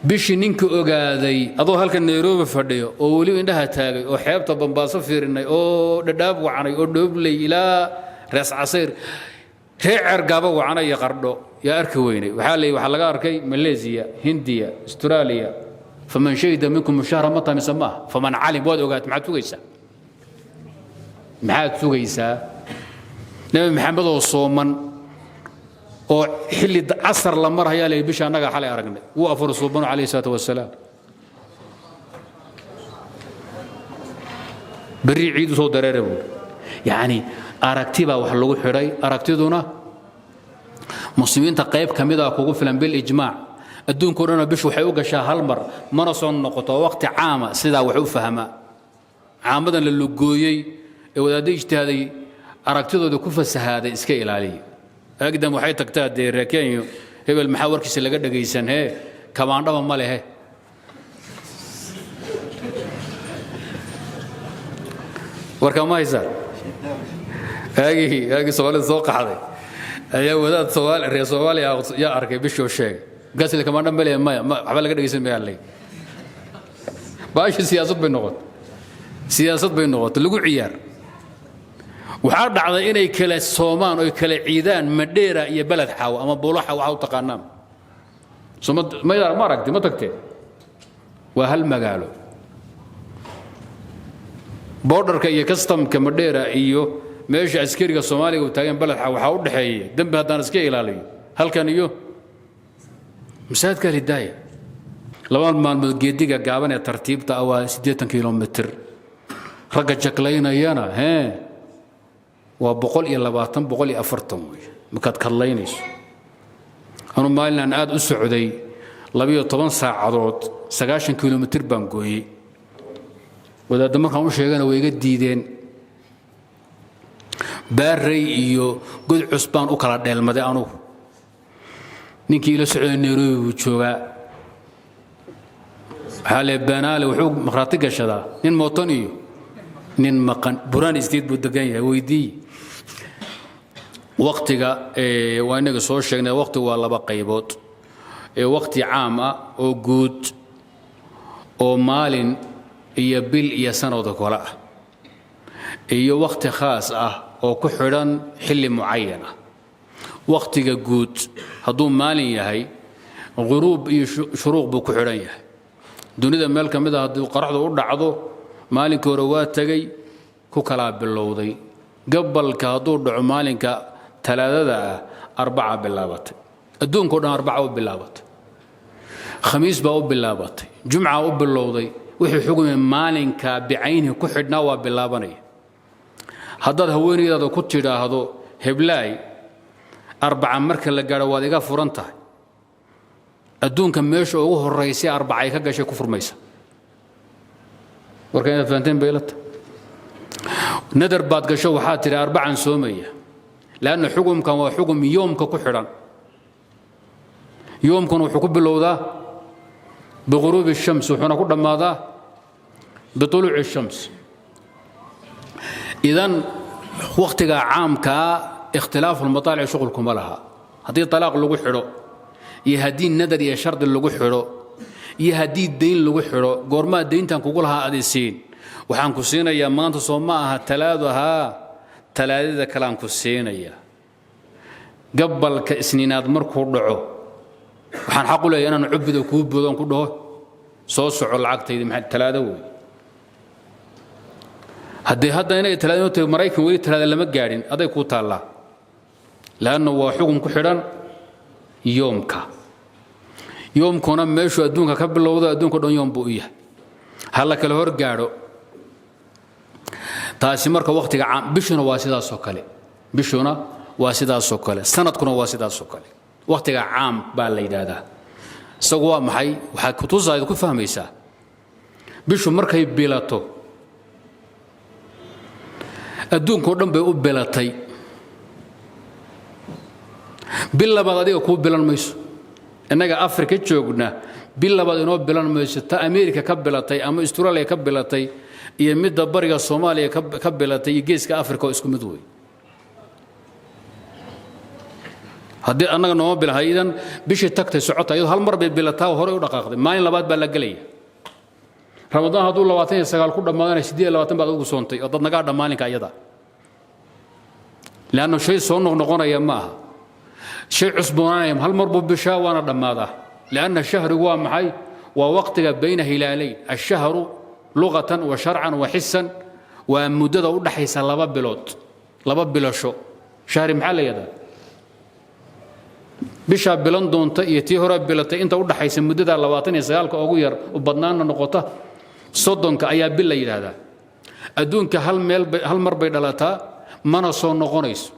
bishii ninka ogaaday adoo halka Nairobi fadhiyo oo wali indhaha taagay oo xeebta Bambaaso fiirinay oo dhadhaab wacanay oo dhooblay ilaa Ras Casir reer gaba wacanay qardho yaa arki weynay waxa laga arkay Malaysia Hindiya Australia faman shayda minkum shahra mata misama faman alim wad ogaat maxaad sugaysaa nabi maxamed oo sooman oo xilli casar la maraya leey bisha anaga xalay aragnay uu afur suuban alayhi salatu wasalaam bari ciid soo dareerabo yaani aragtiba wax lagu xiray aragtiduna muslimiinta qayb kamid ah kugu filan bil ijmaac adduunka dhan bishu waxay u gashaa hal mar mana soo noqoto waqti caama sida wax u fahma caamadan la lugooyay ee wadaadii ijtihaaday aragtidooda ku fasahaaday iska ilaaliyo أقدم waxay tagtaa deereekeeyo hebel maxaa warkiisa laga dhageysan kamaandhaba ma lehe warka ma haysa aagi Soomaali soo qaxday ayaa wadaad Soomaali reer Soomaali yaa arkay bisho sheeg gasli kamaandhaba ma lehe waxba laga dhageysan ma yaallay baashi siyaasad bay noqotay lagu ciyaar waxaa dhacday inay kala Soomaan oo kala ciidaan Madeira iyo balad xaw ama Buulaha waxa u taqaanaan ma aragtay ma tagtay waa hal magaalo borderka iyo customka Madeira iyo meesha askariga Soomaaliga u taagan balad xaw waxa u dhaxeeyay dambi haddaan iska ilaaliyo halkan iyo masaajidka Hidaaya laba maalmood geediga gaaban ee tartiibta ah waa 80 kilomitir raga jaqlaynayana waa 120 140 markaad kadlaynayso anu maalin aad u socday 12 saacadood 90 kilomitir baan gooyay wadaad markaan u sheegana way iga diideen baaray iyo god cusbaan u kala dheelmaday anu ninkii ila socday Nairobi uu joogaa hale banaale wuxuu maqraati gashadaa nin mootan iyo nin maqan buraan isteed buu degan yahay weydii waqtiga waa inaga soo sheegnay waqti waa laba qaybood waqti caam ah oo guud oo maalin iyo bil iyo sanad kale ah iyo waqti khaas ah oo ku xiran xilli muayyan ah waqtiga guud haduu maalin yahay ghuruub iyo shuruuq buu ku xiran yahay dunida meel kamid ah haduu qaraxdu u dhacdo maalinka hore waa tagay ku kala bilowday gabalka haduu dhaco maalinka talaadada arba'a bilaabatay adduunka dhan arba'a u bilaabatay khamiis baa u bilaabatay jumca u bilowday wixii xugmay maalinka bi'ayni ku xidhnaa waa bilaabanay haddaad haweeneyda ku tiraahdo heblaay arba'a marka la gaaro waad iga furan tahay adduunka meesha ugu horeysay arba'a ay ka gashay ku furmaysa warkayna faanteen beelata nadar baad gasho waxaa tiri arba'an soomaya laana xukumkan waa xukum yoomka ku xiran yoomkan wuxuu ku bilowdaa بغروب الشمس وحنا كنا ماذا بطلوع الشمس إذن وقتها عام كاختلاف المطالع شغلكم لها هذه طلاق لو خيرو يهدي الندر يا شرط لو خيرو يهدي الدين لو خيرو غورما دينتان كوغلها اديسين waxaan ku siinayaa maanta Soomaaliya talaadada kalaan ku siinayaa gabalka isniinaad markuu dhaco waxaan xaq u leeyahay inaan cubbido ku boodon ku dhaho soo soco lacagtayda maxay talaado way hadda inay talaado tahay Mareykan wali talaado lama gaarin aday ku taala laana waa xukun ku xiran yoomkuna meeshu adduunka ka bilowda adduunka dhan yoom buu yahay hal kala hor gaaro taasi marka waqtiga bishuna waa sidaas oo kale sanadkuna waa sidaas oo kale waqtiga caam baa la yiraahdaa isagoo maxay waxa ku tusaayid ku fahmaysaa bishu markay bilato adduunka dhan bay u bilatay bil labaad adiga ku bilan mayso inaga Afrika joogna bil labaad inoo bilan mayso ta Amerika ka bilatay ama Australia ka bilatay iyo midda bariga Soomaaliya ka bilatay iyo geeska Afrika isku mid way haddii annaga nooma bilahay idan bishii tagtay socota iyadoo hal mar bay bilataa hore u dhaqaaqday maalin labaad baa la gelaya ramadaan hadduu 29 ku dhammaadana 28 baad ugu soontay oo dad nagaa dhammaaninka iyada laanno shay soo noqonaya ma aha shay cusboonaanaya hal mar buu bishaa waana dhammaadaa laanna shahrigu waa maxay waa waqtiga bayna hilaalayn ashahru lughatan wa sharcan wa hissan waa muddada u dhaxaysa laba bilasho shahri maxaa la yidhaahdaa bisha bilan doonta iyo tii hore bilatay inta u dhaxaysa muddada 29 ugu yar u badnaana noqota 30 ayaa bil la yiraahdaa adduunka hal mar bay dhalataa mana soo noqonayso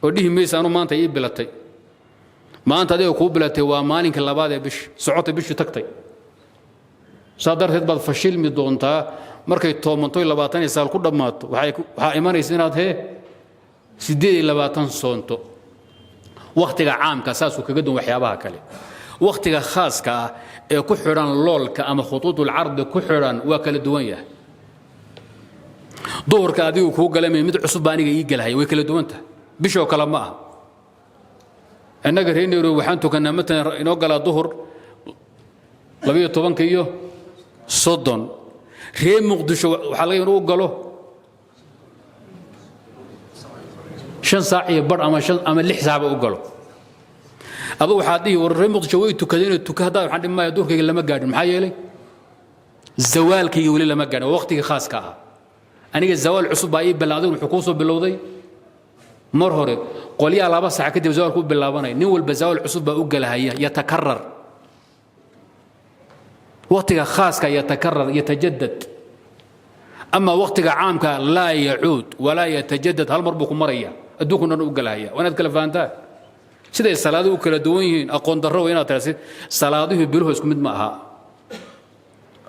oo dhihi maysa anu maanta ii bilatay maanta adiga ku bilatay waa maalinka labaad ee bisha socotay bishu tagtay saadarteed baad fashilmi doontaa markay toomantoy 29 ku dhammaato waxaa imanaysa inaad 28 soonto waqtiga caamka saasuu kaga duwan waxyaabaha kale waqtiga khaaska ah ee ku xidhan loolka ama khutuudul cardi ku xidhan waa kala duwan yahay duhurka adigu kuu galamay mid cusub baa aniga ii galhay way kala duwan tahay bishoo kale ma aha annaga reeynayro waxaan tukanaa matalan inoo galaa duhur 12 iyo 30 ree muqdisho waxaa laga inuu galo 5 saac iyo bar ama 6 saac u galo adu waxa dhigi war ree muqdisho way tukadeen tukada waxaan dhimayaa duhurkayga lama gaadhin maxaa yeelay zawaalkayga wali lama gaadhin waqtiga khaaska ah aniga zawaal cusub baa ii bilaaday wuxuu ku soo bilowday mar hore qoliya 2 saac kadib zawaal ku bilaabanay nin walba zawaal cusub baa u galahaya yatakarrar waqtiga khaaska yatakarrar yatajaddad ama waqtiga caamka la yaud wala yatajaddad hal mar buu ku maraya adduunkuna u galahaya wanaad kala fahantaa siday salaaduhu kala duwan yihiin aqoon darro inaad tirasid salaaduhu biluhu isku mid ma aha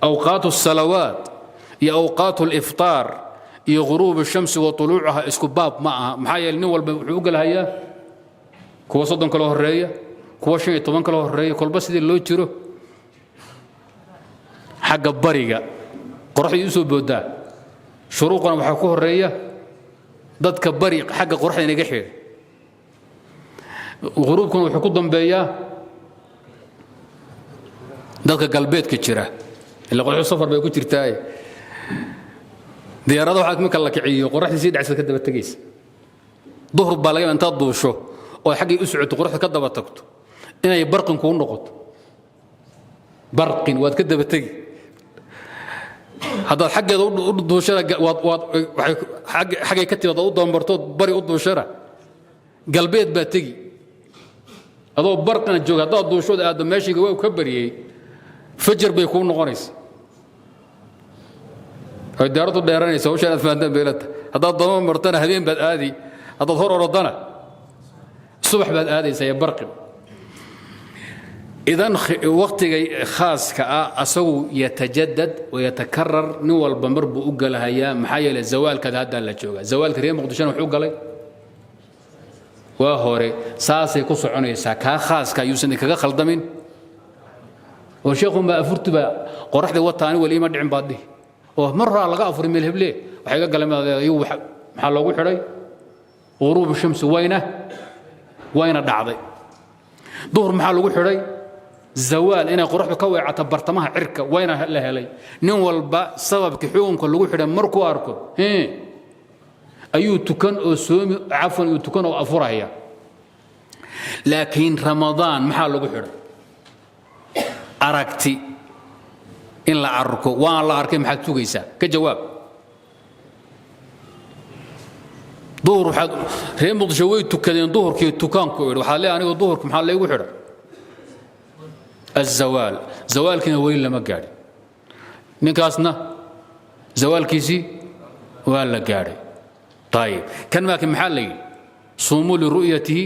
awqaatu salawaat iyo awqaatu al-iftar iyo ghurub ash-shams wa tuluucaha isku baab ma aha maxaa yeelay nin walba wuxuu u galhayaa kuwa 30 kala horeeya kuwa 15 kala horeeya kolba sidii loo jiro xagga bariga qorraxdu soo boodaa shuruuqana waxa ku horeeya dadka bari xagga qorraxda inaga xir غروبكم wuxuu ku dambeeyaa dadka galbeedka jira ila qorraxdu safar bay ku jirtaa diyaarada waxa ka kala kiciyo qorraxdu si dhacsa ka daba tagaysa duhur baa laga inta duusho oo xaqii u socoto qorraxdu ka daba tagto inay barqin ku noqoto barqin waad ka daba tagi hada xaqeeda u duushada xaqay ka timaado u dambarto bari u duushara galbeed baa tagi adoo barqana jooga hadaad duushooda aad meeshiga waa ka bariyay fajr bay ku noqonaysaa ay daaradu dheeranaysa oo shaad faantan beelata hadaad doomo martana habeen baad aadi hadaad hor orodana subax baad aadaysa ya barqin idan waqtiga khaaska ah asagu yatajaddad wa yatakarrar nin walba marbu u galahaya maxaa yeelay zawaalka hadda la jooga zawaalka reer muqdisho wuxuu galay waa hore saasay ku soconaysaa ka khaaska yuusan kaga khaldamin oo sheekhu ma afurtuba qorraxda wataani wali ma dhicin baadhi oo marra laga afuri meel heble waxay ga galamaadayuu waxa loogu xiray غروب الشمس وين dhacday duhur maxaa lagu xiray zawaal inay qorraxdu ka weecata bartamaha cirka wayna la helay nin walba sababka xukunka lagu xiray markuu arko ayuu tukan oo soomi afan uu tukan oo afuraya laakiin ramadaan maxaa lagu xiray aragti in la arko waan la arkay maxaad sugaysaa ka jawaab duhur waxaad reer muqdisho way tukadeen duhurkii tukaanku waxaa leeyahay anigu duhurka maxaa laygu xiray الزوال زوال كنا وين لما قاري نكاسنا زوال كيسي ولا قاري طيب كان ماك محلي صوموا لرؤيته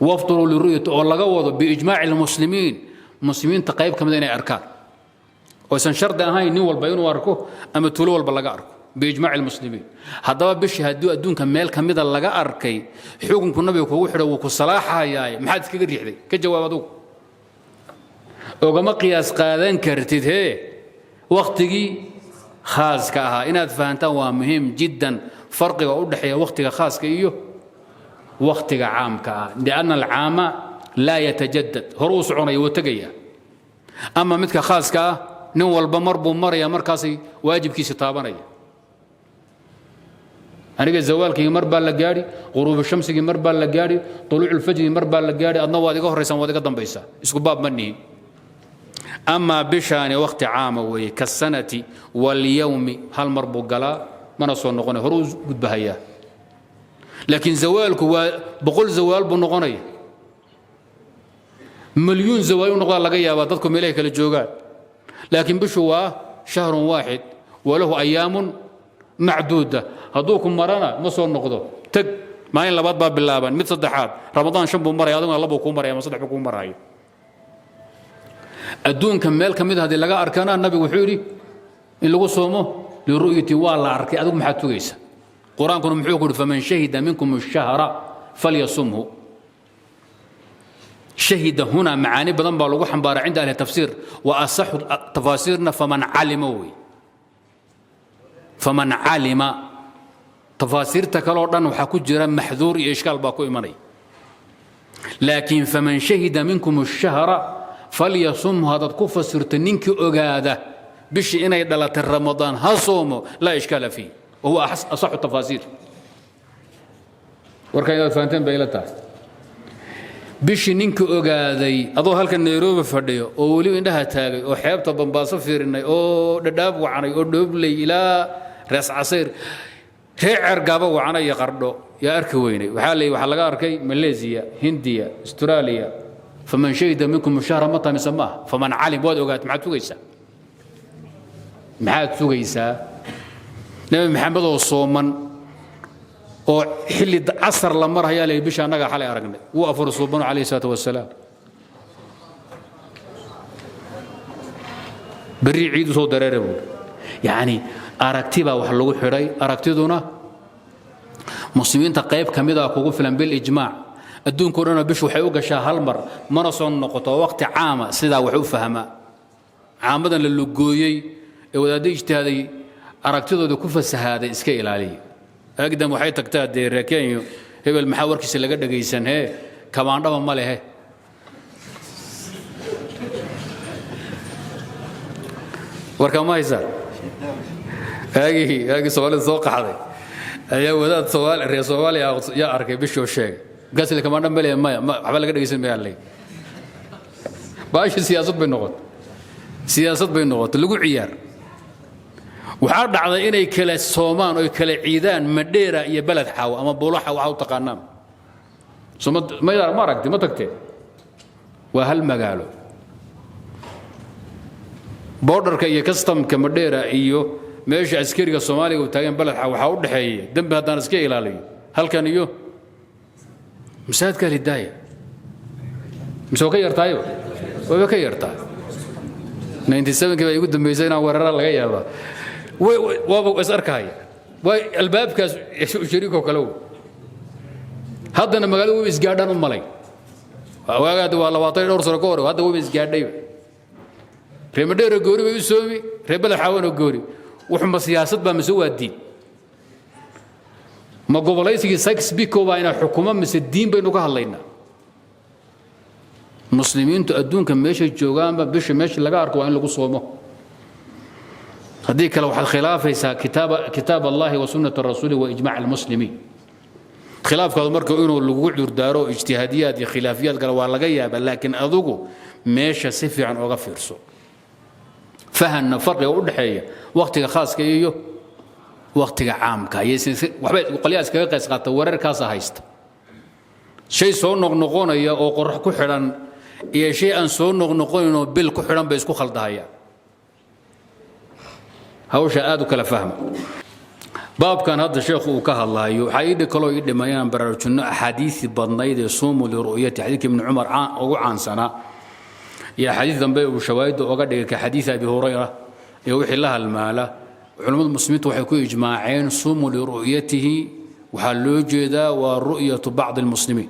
وافطروا لرؤيته والله قوضوا باجماع المسلمين تقيب كم دين اركان وسن شرط هاي نول بيون واركو اما تولو والبلغا اركو باجماع المسلمين هذا بش هدو ادون كميل كميدا لغا اركي حكمك النبي كو خيره وكو صلاحها ياي ما حد كغ ريخدي كجواب ادو وقما قياس قادن كرتيد هي وقتي خاص كاها إن فهمتها مهم جدا فرق ودحيا وقتي خاص كيو وقتك عام لأن العام لا يتجدد هروس عني وتجيا أما مثل خاص نول بمربو مريا مركزي واجب كيس طابني أنا الزوال كي مربى لجاري غروب الشمس كي مربى لجاري طلوع الفجر مربى لجاري النوادي قهر يسمى وادي قدام بيسا اسكباب مني أما بشان وقت عام كالسنة واليوم هل مربو قلا ما نصون نغني هروز قد بهيا لكن زوالك بقول زوال بنغني مليون زوال نغال لقيا بعضكم إليك للجوجات لكن بشوا شهر واحد وله أيام معدودة هذوكم مرنا مصور نقضوا تك ما ين لبض باب اللابن مثل الضحات رمضان شنبو مرة يا الله بكون مرة يا مصدح بكون مرة الدون كمال كم هذه لقى أركانها النبي وحوري اللي قصومه لرؤية والله أركي أدوم حتى جيسا قرآن كنا محوكر فمن شهد منكم الشهر فليصمه شهد هنا معاني بدن بالغو حنبار عند أهل التفسير وأصح تفاسيرنا فمن علم تفاسير تكالورنا وحكو جرا محذور إشكال باكو إيماني لكن فمن شهد منكم الشهر فليصم هذا الكفر سرتنينك أجاده بشي إنا يدلت رمضان هصومه لا إشكال فيه وهو أصح التفاسير وركان إذا فهمتين بيلتها بشي نينك أجادي أضو هالك النيروبي فرديو أولي إنها تاجي أو حيبتا بنباصة فيرني أو دداب وعني أو دبلي إلى رأس عصير هي عرقابة وعنا يقردو يا أركويني وحالي وحلقة أركي ماليزيا هنديا استراليا فمن شهد منكم الشهر متى مسماه فمن علم بود وقات معاد سوغيسا معاد سوغيسا نبي محمد وصومن oo xilli casar la maraya leey bisha anaga xalay aragnay uu afur suuban عليه الصلاه والسلام بري عيد soo dareeray يعني aragtiba wax lagu xiray aragtiduna muslimiinta qayb kamida kugu filan bil ijmaac adduunka dhan bishu waxay u gashaa hal mar mana soo noqoto waqti caama sida wax u fahma caamadan la lugooyay ee wadaadii ijtihaaday aragtidooda ku fasahaaday iska ilaaliyo أقدم وحيد تكتاد ركينيو هبل المحاور كيس اللي قد جيسن هي كمان ربما ما له وركما ما يزال هاجي سؤال الذوق هذا أيه وذا سؤال الرسول يا أركي بشو شيء قاس اللي كمان ربما ما حبل قد جيسن بيالله باش سياسة بالنقط اللي يقول عيار وحارد على إني كلا الصومان أو كلا عيدان مديرة يبلد حاو أما بولحة وحاو تقنام صمد ما يدار ما ركتي ما تكتي وهل ما قالوا بوردر كي كستم كمديرة إيوه ماشي عسكري الصومالي وتاين بلد حاو حاو دحية دم هذا نسكي إلى هل كان إيوه مساعد كان الداية مسوي كي يرتايو وبكي يرتاي 97 كذا يقول دم بيزينا ورا لا يابا وأسأركاي والباب كاس شريكه كلو هذا أنا مقالو بيسجادان الملاي وهذا والله واطي أرسل كورو هذا هو بيسجادي رمدير الجوري بيسوي ربلا حاول الجوري وحنا سياسة بمسوى الدين ما قبل يسقي سكس بيكو بين الحكومة مس الدين بينك هاللينا مسلمين تؤدون كم ماشي الجوجان بيش ماشي لقارك وين لقوا صومه هذيك لو الخلاف كتاب الله وسنة الرسول وإجماع المسلمين خلاف كذا مركو إنه اللي قعدوا دارو اجتهاديات خلافيات قالوا والله جاية لكن أذوقوا ماشي سفي عن أغفر سو فهن فرق يقول حية وقتك خاص كيو وقتك عام كيس وقلياس كيس قات ورر كاسة هايست شيء صون نقنقون يا أو قرح كحران يا شيء أن صون نقنقون إنه بالكحران بيسكو خلدها هوشا آدو كلا فهم باب كان هذا الشيخ وكه الله يحيد كلو يد ما ينبررجنا أحاديث بدنيد يصوم لرؤية حديث ابن عمر عن سنة يا حديث ذنبه وشواهد وقد كحديث أبي هريرة يوحي الله المال علماء المسلمين وحكوا إجماعين صوموا لرؤيته وحلوجدا ورؤية بعض المسلمين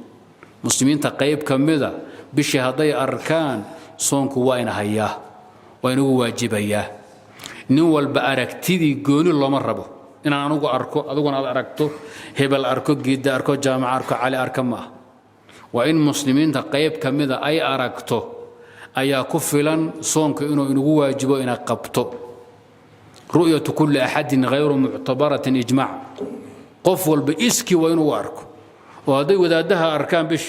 مسلمين تقيب كمذا بشهادة أركان صونك وين هياه وين هو واجب إياه نول بأركتدي قوني الله مربو إن أنا أركو أنا أركتو هبل أركو جدا أركو جامع أركو علي أركمه وإن مسلمين تقيب كمذا أي أركتو أي كفلا صونك إنه واجب إن قبتو رؤية كل أحد غير معتبرة إجماع قفل بإسكي وإنه أركو وهذا وذا ده أركان بش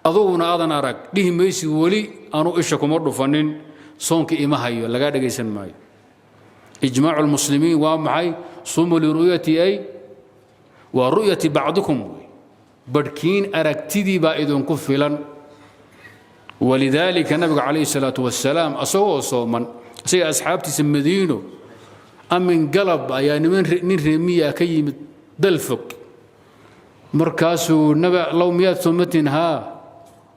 أظن أذن أرك ليه ميسي ولي أنا إيشكم مرة فنين صونك إمهايو لقاعد جيسن ماي إجماع المسلمين ومعي صوموا لرؤية أي ورؤية بعضكم بركين أركتدي بائدون كفلا ولذلك النبي عليه الصلاة والسلام أصوى صوما سي أصحابتي سمدينه أمن قلب يعني من رمية كي دلفك مركاسو نبع لو ميات ثمتين ها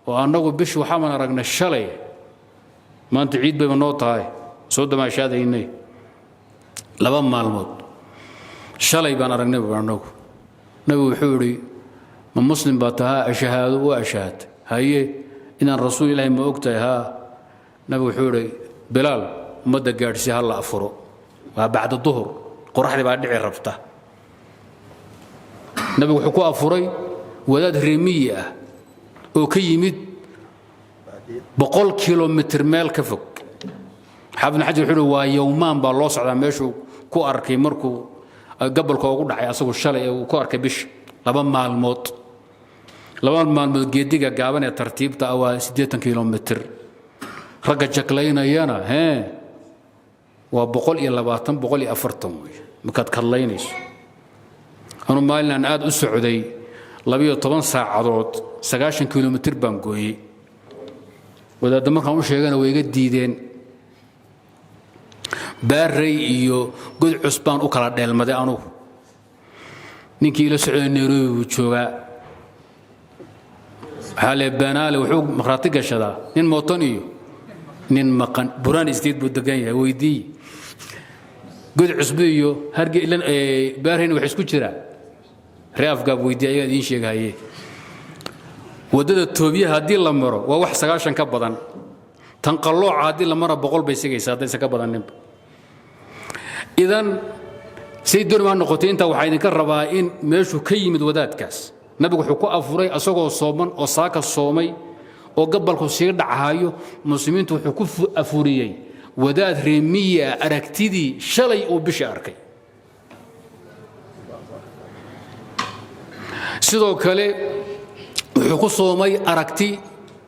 وأنه بش وحامنا رقنا الشلي ما أنت عيد بمنوطة هاي سود ما شاده إني لبن مع الموت شلي بنا رقنا بمنوك نبي حوري من مسلم باتها أشهاد وأشهاد هاي إن الرسول الله ما أكتها نبي حوري بلال مدة قارسي هلا أفرو بعد الظهر قرح بعد عرفته نبي وحكو أفري وداد رمية وكيمد بقول كيلومتر ميل كفك حابن حاجة حلو ويومان بالله على ماشو كو أركي مركو قبل كو أقول حيا أصو الشلي وكو أركي بش لبن مع الموت لبن مع الموت جديقة قابنا ترتيب تأوى 6 كيلومتر رقا جاكلين أيانا ها وبقول إلا باطن بقول أفرتم مكاد كلينيش أنا مالنا أن أد السعودي لبيه 8 ساعات 9 كيلومتر بانقوي وذا دمر كانوا شيئا ويجد ديدين باري إيو قد عصبان أكلا ديل مدى أنو نيكي إلى سعودي نيروي وشوغا حالي بانالي وحوق مخراطيق الشدا نين موطن إيو نين مقان بران استيد بودقان ويدي قد عصبيو هرقي إلان بارهن وحسكو جرا رياف قاب ويدي أيها دين شيء هاي ودد التوبية هادي الله مرة وواح سقاشن كبضان تنقلوع هادي الله مرة بقول بيسيقي سادين سكبضان نب إذن سيدون ما نقطين توحيدين كالربائين ميشو كيمد وداد كاس نبقى حكو أفوري أسوغو الصومن وصاك الصومي وقبل خسير دعهايو مسلمين توحكو أفوريي وداد رمية أركتدي شلي وبشاركي sidoo kale wuxuu ku soomay aragti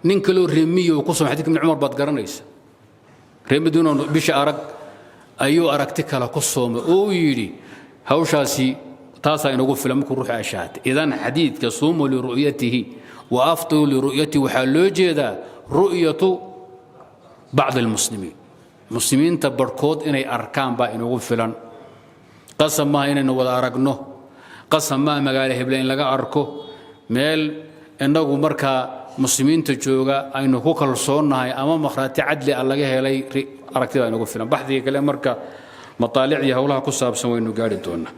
nin kale reemiyo ku soomay xadiidka ibn Umar baad garanaysa reemiduuna bisha arag ayuu aragti kale ku soomay oo yiri hawshaasi taasa inagu filan ku ruuxa ashaad idan xadiidka soomo li ru'yatihi wa aftu li ru'yati waxa loo jeedaa ru'yatu ba'd al-muslimin muslimiin tabarkood inay arkaan baa inagu filan qasama inaynu wada aragno قسم ما مقاله هبلين لقى أركو ميل إنه مركا مسلمين تجوجا أنه هو كل صورنا هاي أمام مخرات عدل الله جه لي أركتها إنه قفنا بحثي كلام مركا مطالع يهولها قصة بسوي إنه قاعد تونا